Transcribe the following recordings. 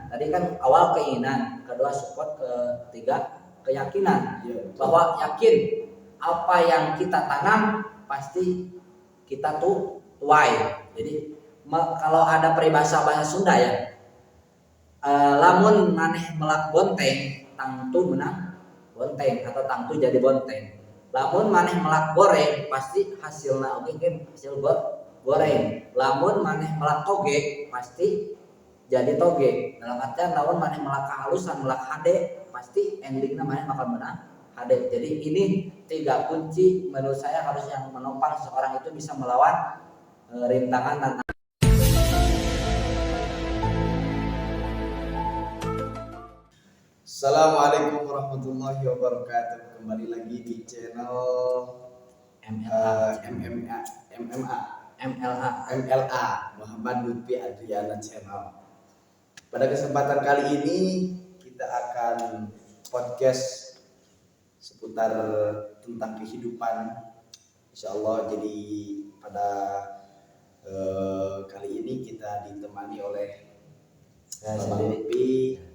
Tadi kan awal keinginan, kedua support, ketiga keyakinan. Bahwa yakin apa yang kita tanam pasti kita tuh tuai. Jadi kalau ada peribahasa bahasa Sunda ya, lamun maneh melak bonteng, tangtu menang bonteng atau tangtu jadi bonteng. Lamun maneh melak goreng pasti hasilna oke hasil goreng. Lamun maneh melak toge pasti jadi toge. Dalam artian lamun maneh melak halusan, melak hade pasti endingnya maneh bakal menang hade. Jadi ini 3 kunci menurut saya harus yang menopang seorang itu bisa melawan rintangan tantangan. Assalamualaikum warahmatullahi wabarakatuh. Kembali lagi di channel MLA Muhammad Lutfi Adriana Channel. Pada kesempatan kali ini kita akan podcast seputar tentang kehidupan. Insyaallah. Jadi pada kali ini kita ditemani oleh Bapak Lutfi.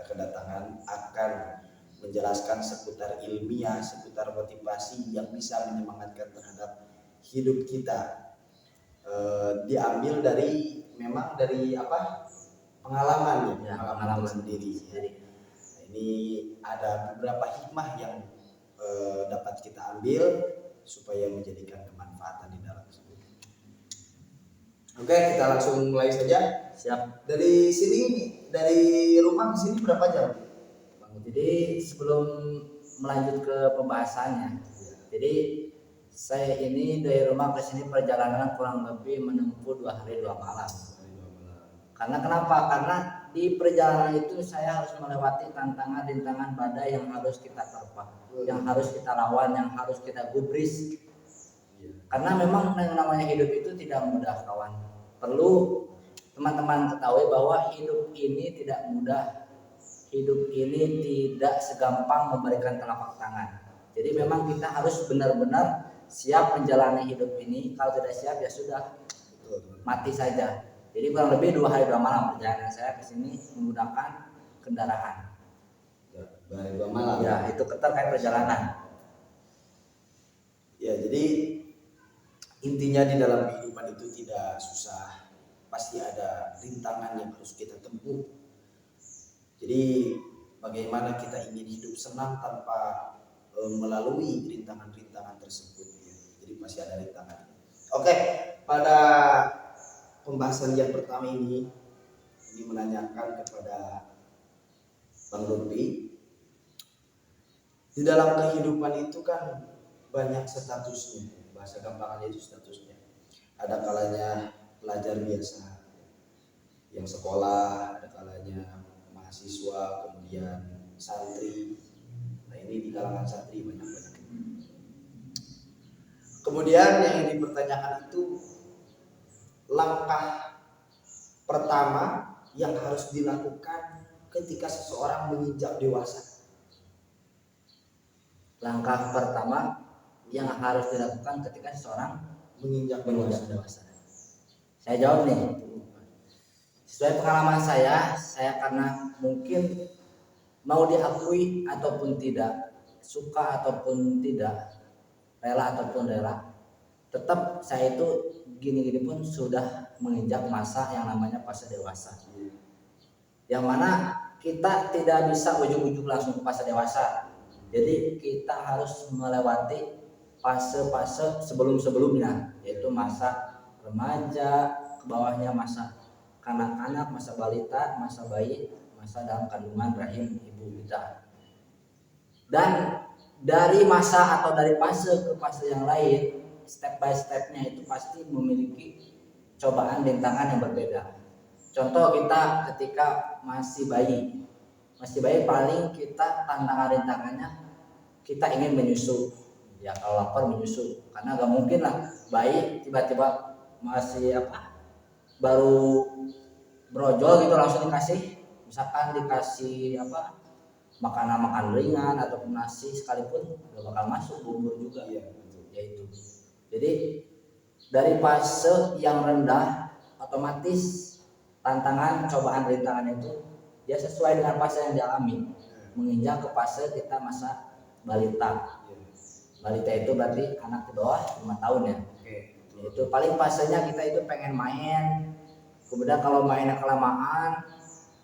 Kedatangan akan menjelaskan seputar ilmiah, seputar motivasi yang bisa menyemangatkan terhadap hidup kita. Diambil dari pengalaman ya, pengalaman sendiri. Nah, ini ada beberapa hikmah yang dapat kita ambil supaya menjadikan kemanfaatan di dalam hidup. Oke, kita langsung mulai saja. Siap. Dari rumah ke sini berapa jam? Jadi sebelum melanjut ke pembahasannya, jadi saya ini dari rumah ke sini perjalanan kurang lebih menempuh 2 hari 2 malam. Karena kenapa? Karena di perjalanan itu saya harus melewati tantangan rintangan badai yang harus kita terpa, yang harus kita lawan, yang harus kita gubris. Karena memang yang namanya hidup itu tidak mudah, kawan. Perlu teman-teman ketahui bahwa hidup ini tidak mudah. Hidup ini tidak segampang memberikan telapak tangan. Jadi memang kita harus benar-benar siap menjalani hidup ini. Kalau tidak siap ya sudah, mati saja. Jadi kurang lebih 2 hari 2 malam perjalanan saya ke sini menggunakan kendaraan. 2 hari 2 malam. Ya, itu terkait perjalanan. Ya, jadi intinya di dalam kehidupan itu tidak susah. Pasti ada rintangan yang harus kita tempuh. Jadi bagaimana kita ingin hidup senang tanpa melalui rintangan-rintangan tersebut ya. Jadi pasti ada rintangan. Oke, pada pembahasan yang pertama ini menanyakan kepada Bang Lutfi. Di dalam kehidupan itu kan banyak statusnya. Bahasa gampangannya itu statusnya. Ada kalanya pelajar biasa yang sekolah, ada kalanya mahasiswa, kemudian santri. Nah, ini di kalangan santri banyak. Kemudian yang dipertanyakan itu langkah pertama yang harus dilakukan ketika seseorang menginjak dewasa. Langkah pertama yang harus dilakukan ketika seseorang menginjak dewasa. Saya jawab nih. Sesuai pengalaman saya karena mungkin mau diakui ataupun tidak, suka ataupun tidak, rela ataupun rela, tetap saya itu gini-gini pun sudah menginjak masa yang namanya fase dewasa. Yang mana kita tidak bisa ujung-ujung langsung ke fase dewasa. Jadi kita harus melewati fase-fase sebelum-sebelumnya, yaitu masa remaja, ke bawahnya masa kanak-kanak, masa balita, masa bayi, masa dalam kandungan rahim ibu kita. Dan dari masa atau dari fase ke fase yang lain, step by stepnya itu pasti memiliki cobaan rintangan yang berbeda. Contoh kita ketika masih bayi paling kita tantangan rintangannya kita ingin menyusu. Ya kalau lapar menyusu, karena gak mungkin lah bayi tiba-tiba masih baru brojol gitu langsung dikasih, misalkan dikasih makanan ringan ataupun nasi sekalipun gak bakal masuk, bubur juga ya itu. Jadi dari fase yang rendah otomatis tantangan, cobaan, rintangan itu ya sesuai dengan fase yang dialami, menginjak ke fase kita masa balita. Balita itu berarti anak di bawah 5 tahun ya. Itu paling fasenya kita itu pengen main, kemudian kalau mainnya kelamaan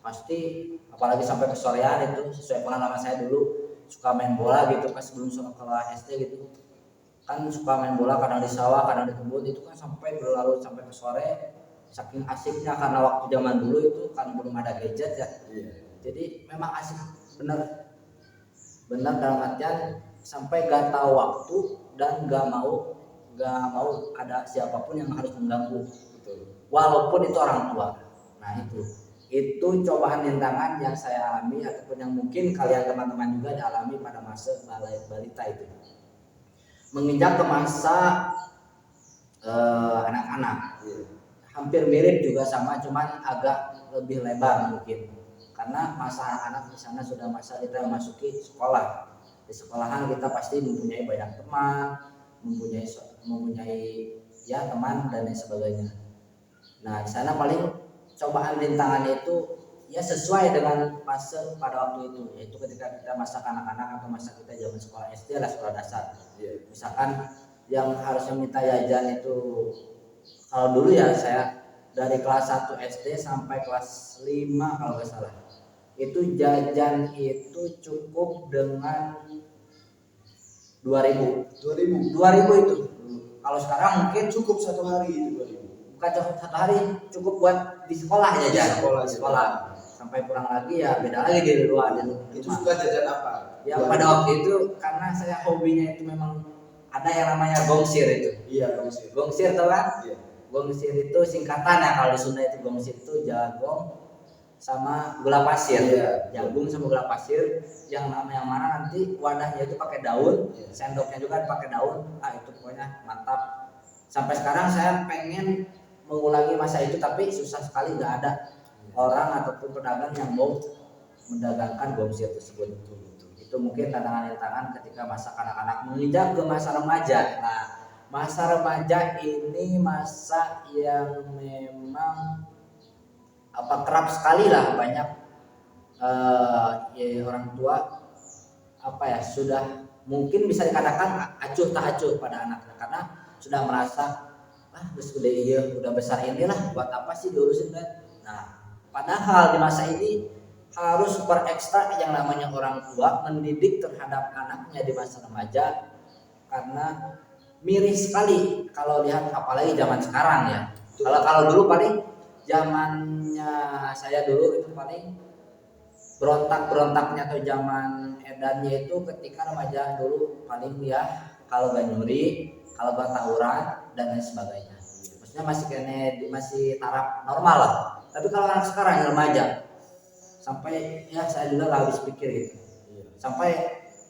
pasti apalagi sampai kesorean itu sesuai pengalaman saya dulu suka main bola gitu pas sebelum sekolah SD gitu kan suka main bola kadang di sawah kadang di kebun itu kan sampai berlarut sampai ke sore saking asiknya karena waktu zaman dulu itu kan belum ada gadget ya. Jadi memang asik bener dalam artian sampai gak tahu waktu dan gak mau ada siapapun yang harus mengganggu. Walaupun itu orang tua. Nah itu cobaan rintangan yang saya alami ataupun yang mungkin kalian teman-teman juga dialami pada masa balita itu. Menginjak ke masa anak-anak, hampir mirip juga sama, cuman agak lebih lebar mungkin. Karena masa anak di sana sudah masa kita memasuki sekolah. Di sekolahan kita pasti mempunyai banyak teman, mempunyai ya teman dan lain sebagainya. Nah di sana paling cobaan rintangannya itu ya sesuai dengan fase pada waktu itu, yaitu ketika kita masa kanak-kanak atau masa kita zaman sekolah SD lah, sekolah dasar. Misalkan yang harusnya minta jajan itu kalau dulu ya saya dari kelas 1 SD sampai kelas 5 kalau nggak salah itu jajan itu cukup dengan 2000 itu. Kalau sekarang mungkin cukup satu hari itu 2000. Bukan satu hari, cukup buat di sekolah jajan. Sekolah. Sampai pulang lagi ya beda lagi di luar. Itu suka jajan apa? Ya pada waktu itu karena saya hobinya itu memang ada yang namanya gongsir itu. Iya, gongsir. Gongsir tau kan? Iya. Gongsir itu singkatan ya, kalau di Sunda itu gongsir itu jagung sama gula pasir. Iya. Jagung sama gula pasir yang mana nanti wadahnya itu pakai daun, sendoknya juga pakai daun. Itu pokoknya mantap. Sampai sekarang saya pengen mengulangi masa itu tapi susah sekali, nggak ada orang ataupun pedagang yang mau mendagangkan gongsir tersebut. Itu mungkin tantangan ketika masa kanak-kanak menginjak ke masa remaja. Nah, masa remaja ini masa yang memang kerap sekali lah banyak ya, orang tua sudah mungkin bisa dikatakan acuh tak acuh pada anaknya karena sudah merasa udah besar inilah buat apa sih diurusin kan. Nah padahal di masa ini harus super ekstra yang namanya orang tua mendidik terhadap anaknya di masa remaja karena miris sekali kalau lihat apalagi zaman sekarang ya. Kalau dulu paling zamannya saya dulu itu paling berontaknya atau zaman edannya itu ketika remaja dulu paling ya kalau gak nyuri, kalau gak tawuran dan lain sebagainya. Maksudnya masih taraf normal lah. Tapi kalau anak sekarang yang remaja sampai ya saya juga gak habis pikir gitu. Sampai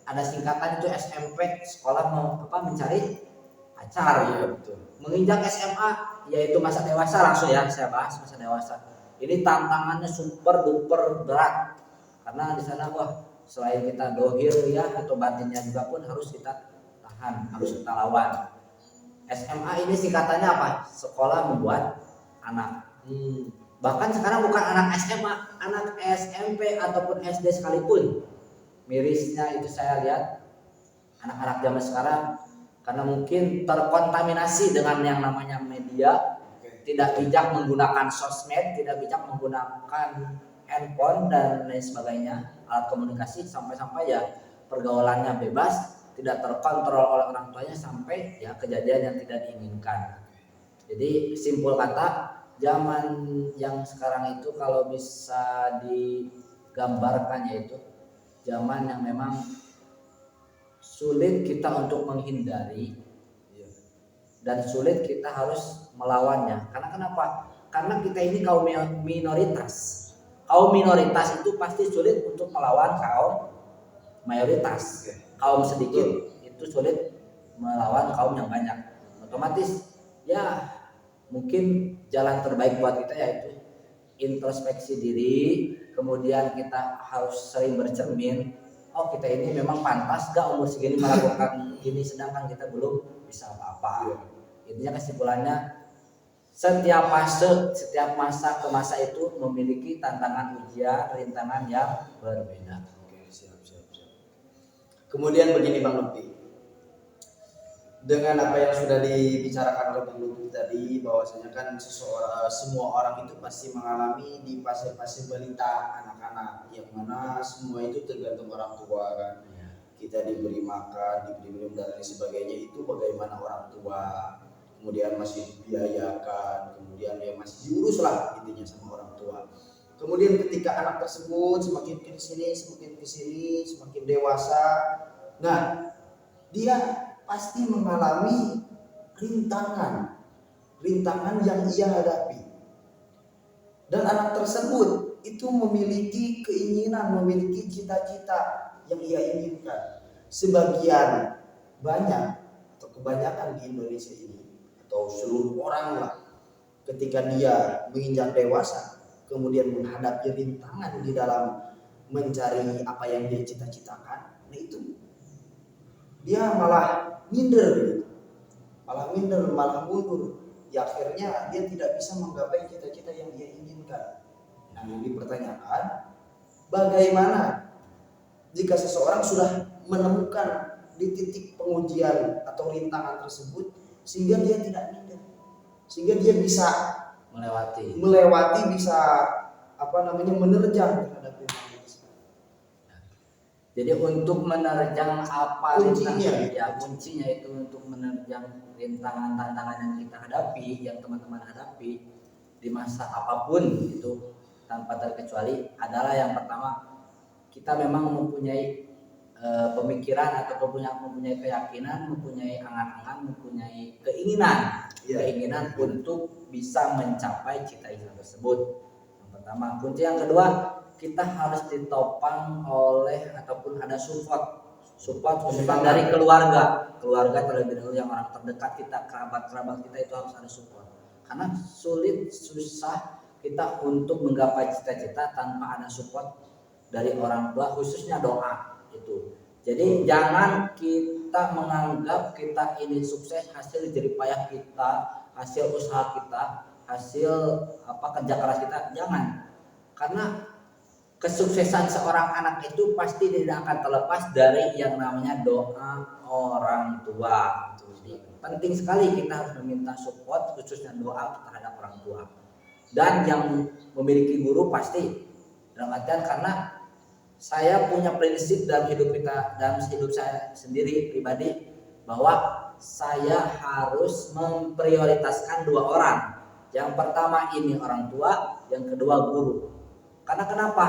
ada singkatan itu SMP sekolah mau mencari pacar ya, betul. Menginjak SMA yaitu masa dewasa langsung ya saya bahas masa dewasa. Ini tantangannya super duper berat karena di sana selain kita dohir ya atau batinnya juga pun harus kita tahan, harus kita lawan. SMA ini singkatannya apa? Sekolah membuat anak. Bahkan sekarang bukan anak SMA, anak SMP ataupun SD sekalipun. Mirisnya itu saya lihat anak-anak zaman sekarang karena mungkin terkontaminasi dengan yang namanya media, tidak bijak menggunakan sosmed, tidak bijak menggunakan handphone dan lain sebagainya, alat komunikasi sampai ya pergaulannya bebas, tidak terkontrol oleh orang tuanya sampai ya kejadian yang tidak diinginkan. Jadi simpul kata, zaman yang sekarang itu kalau bisa digambarkan yaitu zaman yang memang sulit kita untuk menghindari dan sulit kita harus melawannya. Karena kenapa? Karena kita ini kaum minoritas. Kaum minoritas itu pasti sulit untuk melawan kaum mayoritas. Kaum sedikit itu sulit melawan kaum yang banyak. Otomatis ya mungkin jalan terbaik buat kita yaitu introspeksi diri, kemudian kita harus sering bercermin. Kita ini memang pantas gak umur segini melakukan ini sedangkan kita belum bisa apa-apa. Intinya kesimpulannya setiap masa ke masa itu memiliki tantangan, ujian, rintangan yang berbeda. Oke, siap. Kemudian begini Bang Lutfi, dengan apa yang sudah dibicarakan oleh Bang Lutfi tadi, bahwasanya kan semua orang itu pasti mengalami di fase-fase balita anak-anak, yang mana semua itu tergantung orang tua kan. Kita diberi makan, diberi minum dan lain sebagainya, itu bagaimana orang tua, kemudian masih dibiayakan, kemudian ya masih diurus lah intinya sama orang tua. Kemudian ketika anak tersebut semakin kesini, semakin dewasa, nah dia pasti mengalami rintangan yang ia hadapi. Dan anak tersebut itu memiliki keinginan, memiliki cita-cita yang ia inginkan. Sebagian banyak atau kebanyakan di Indonesia ini, atau seluruh orang lah, ketika dia menginjak dewasa, kemudian menghadapi rintangan di dalam mencari apa yang dia cita-citakan, nah itu dia malah minder, malah mundur. Ya akhirnya dia tidak bisa menggapai cita-cita yang dia inginkan. Nah, yang dipertanyakan, bagaimana jika seseorang sudah menemukan di titik pengujian atau rintangan tersebut sehingga dia tidak minder, sehingga dia bisa melewati, bisa menerjang terhadap rintangan tersebut. Jadi untuk menerjang kuncinya itu untuk menerjang rintangan-tantangan yang kita hadapi, yang teman-teman hadapi di masa apapun itu tanpa terkecuali adalah yang pertama, kita memang mempunyai pemikiran atau mempunyai keyakinan, mempunyai angan-angan, mempunyai keinginan untuk bisa mencapai cita-cita tersebut. Yang pertama, kunci yang kedua, kita harus ditopang oleh ataupun ada support dari keluarga terlebih dahulu, yang orang terdekat kita, kerabat kita itu harus ada support. Karena susah kita untuk menggapai cita-cita tanpa ada support dari orang tua, khususnya doa itu. Jadi jangan kita menganggap kita ini sukses hasil jerih payah kita, hasil usaha kita, hasil kerja keras kita, jangan. Karena kesuksesan seorang anak itu pasti tidak akan terlepas dari yang namanya doa orang tua. Jadi penting sekali kita harus meminta support, khususnya doa terhadap orang tua. Dan yang memiliki guru pasti, dalam artian karena saya punya prinsip dalam hidup saya sendiri pribadi, bahwa saya harus memprioritaskan dua orang. Yang pertama ini orang tua, yang kedua guru. Karena kenapa?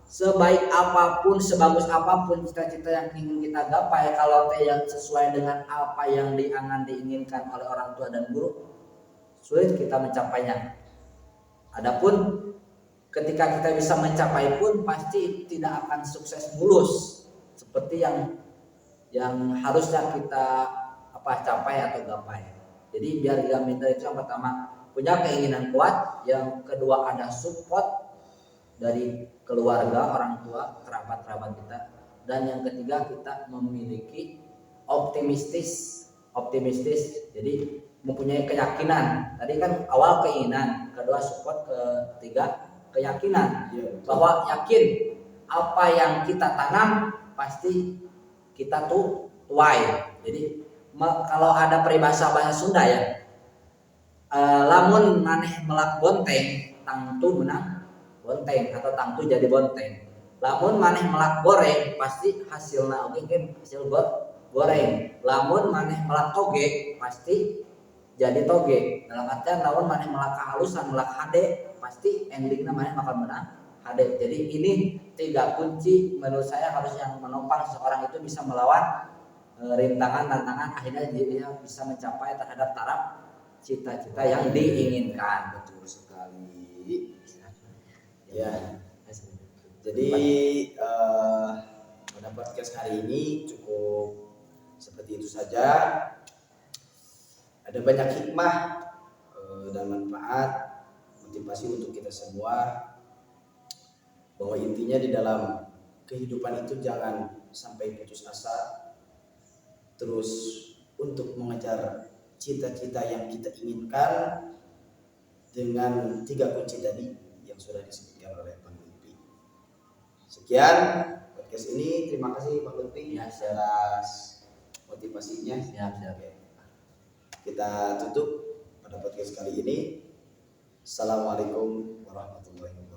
Sebaik apapun, sebagus apapun cita-cita yang ingin kita gapai, kalau tidak sesuai dengan apa yang diinginkan oleh orang tua dan guru, sulit kita mencapainya. Adapun ketika kita bisa mencapai pun pasti tidak akan sukses mulus seperti yang harusnya kita capai atau gapai. Jadi biar gak minder itu yang pertama, punya keinginan kuat, yang kedua ada support dari keluarga, orang tua, kerabat kita, dan yang ketiga kita memiliki optimistis. Jadi mempunyai keyakinan. Tadi kan awal keinginan, kedua support, ketiga keyakinan, bahwa yakin apa yang kita tanam pasti kita tuai. Jadi kalau ada peribahasa bahasa Sunda ya, lamun maneh melak bonteng, tangtu menang bonteng atau tangtu jadi bonteng. Lamun maneh melak goreng pasti hasilna oge hasil goreng. Lamun maneh melak toge pasti jadi toge. Dalam artian lamun maneh melak halusan, melak hade pasti endingnya maneh bakal menang hade. Jadi ini 3 kunci menurut saya harus yang menopang seorang itu bisa melawan rintangan, tantangan, akhirnya dia bisa mencapai terhadap taraf cita-cita yang diinginkan. Betul sekali. Ya. Jadi pada podcast hari ini cukup seperti itu saja. Ada banyak hikmah dan manfaat, motivasi untuk kita semua, bahwa intinya di dalam kehidupan itu jangan sampai putus asa, terus untuk mengejar cita-cita yang kita inginkan, dengan 3 kunci tadi yang sudah disebutkan oleh Pak Lutfi. Sekian podcast ini, terima kasih Pak Lutfi Ya, siap. atas motivasinya. Siap. Oke. Kita tutup pada podcast kali ini. Assalamualaikum warahmatullahi wabarakatuh.